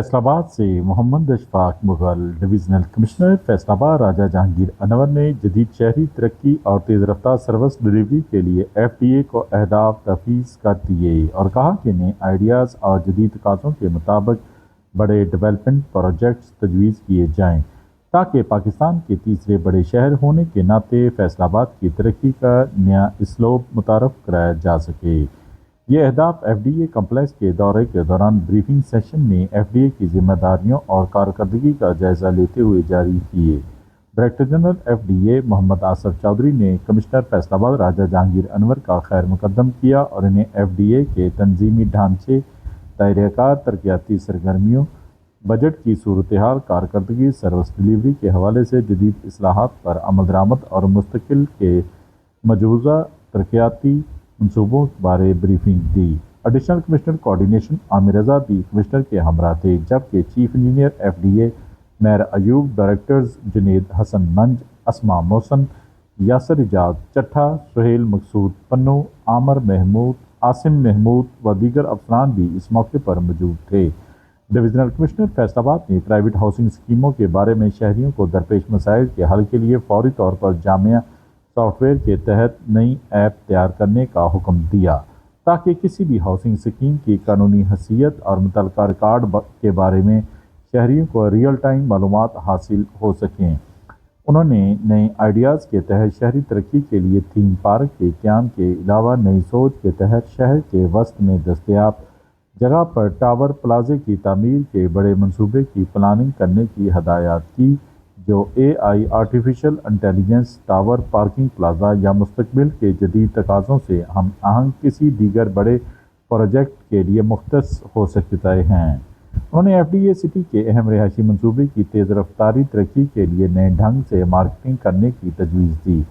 فیصل آباد سے محمد Ashfaq Mughal. Divisional commissioner Faisal آباد راجہ جہانگیر انور نے جدید شہری ترقی اور تیز رفتار سروس ڈلیوری کے لیے FTA کو اہداف تفویض کر دیے اور کہا کہ نئے آئیڈیاز اور جدید تقاضوں کے مطابق بڑے ڈیولپمنٹ پروجیکٹس تجویز کیے جائیں تاکہ پاکستان کے تیسرے بڑے شہر ہونے کے ناطے فیصل آباد کی ترقی کا نیا اسلوب متعارف کرایا جا سکے۔ یہ اہداف FDA کمپلیکس کے دورے کے دوران بریفنگ سیشن میں FDA کی ذمہ داریوں اور کارکردگی کا جائزہ لیتے ہوئے جاری کیے۔ ڈائریکٹر جنرل FDA محمد آصف چودھری نے کمشنر فیصل آباد راجہ جہانگیر انور کا خیر مقدم کیا اور انہیں FDA کے تنظیمی ڈھانچے، دائرہ کار، ترقیاتی سرگرمیوں، بجٹ کی صورتحال، کارکردگی، سروس ڈلیوری کے حوالے سے جدید اصلاحات پر عمل درآمد اور مستقبل کے مجوزہ ترقیاتی منصوبوں بارے بریفنگ دی۔ ایڈیشنل کمشنر کوآرڈینیشن عامر رضا بھی کمشنر کے ہمراہ تھے، جبکہ چیف انجینئر FDA مہر ایوب، ڈائریکٹرز جنید حسن ننج، اسماء محسن، یاسر ایجاد چٹھا، سہیل مقصود پنو، عامر محمود، عاصم محمود و دیگر افسران بھی اس موقع پر موجود تھے۔ ڈویژنل کمشنر فیصل آباد نے پرائیویٹ ہاؤسنگ اسکیموں کے بارے میں شہریوں کو درپیش مسائل کے حل کے لیے فوری طور پر جامع سافٹ ویئر کے تحت نئی ایپ تیار کرنے کا حکم دیا تاکہ کسی بھی ہاؤسنگ اسکیم کی قانونی حیثیت اور متعلقہ ریکارڈ کے بارے میں شہریوں کو ریئل ٹائم معلومات حاصل ہو سکیں۔ انہوں نے نئے آئیڈیاز کے تحت شہری ترقی کے لیے تھیم پارک کے قیام کے علاوہ نئی سوچ کے تحت شہر کے وسط میں دستیاب جگہ پر ٹاور پلازے کی تعمیر کے بڑے منصوبے کی پلاننگ کرنے کی ہدایات کی، جو AI artificial intelligence tower parking plaza یا مستقبل کے جدید تقاضوں سے ہم آہنگ کسی دیگر بڑے پروجیکٹ کے لیے مختص ہو سکتے ہیں۔ انہوں نے FDA سٹی کے اہم رہائشی منصوبے کی تیز رفتاری ترقی کے لیے نئے ڈھنگ سے مارکیٹنگ کرنے کی تجویز دی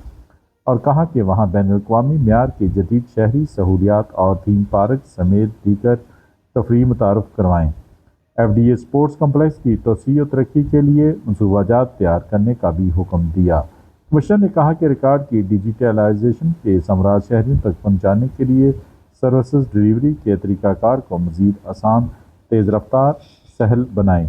اور کہا کہ وہاں بین الاقوامی معیار کی جدید شہری سہولیات اور تھیم پارک سمیت دیگر تفریح متعارف کروائیں۔ FDA اسپورٹس کمپلیکس کی توسیع و ترقی کے لیے منصوبہ جات تیار کرنے کا بھی حکم دیا۔ کمشنر نے کہا کہ ریکارڈ کی ڈیجیٹلائزیشن کے ثمرات شہریوں تک پہنچانے کے لیے سروسز ڈلیوری کے طریقہ کار کو مزید آسان، تیز رفتار، سہل بنائیں۔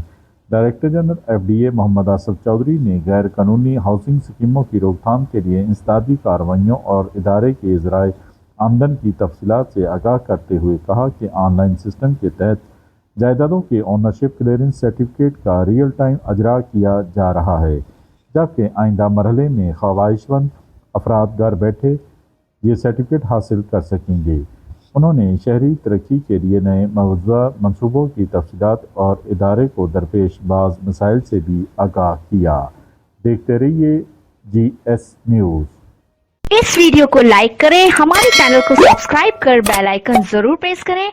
ڈائریکٹر جنرل FDA محمد آصف چودھری نے غیر قانونی ہاؤسنگ اسکیموں کی روک تھام کے لیے انسدادی کارروائیوں اور ادارے کے ذرائع آمدن کی تفصیلات سے آگاہ کرتے ہوئے کہا کہ آن لائن سسٹم کے تحت جائیدادوں کے اونرشپ کلیئرنس سرٹیفکیٹ کا ریئل ٹائم اجرا کیا جا رہا ہے، جبکہ آئندہ مرحلے میں خواہش مند افراد گھر بیٹھے یہ سرٹیفکیٹ حاصل کر سکیں گے۔ انہوں نے شہری ترقی کے لیے نئے مجوزہ منصوبوں کی تفصیلات اور ادارے کو درپیش بعض مسائل سے بھی آگاہ کیا۔ دیکھتے رہیے GS نیوز۔ اس ویڈیو کو لائک کریں، ہمارے چینل کو سبسکرائب کر بیل آئیکن ضرور پریس کریں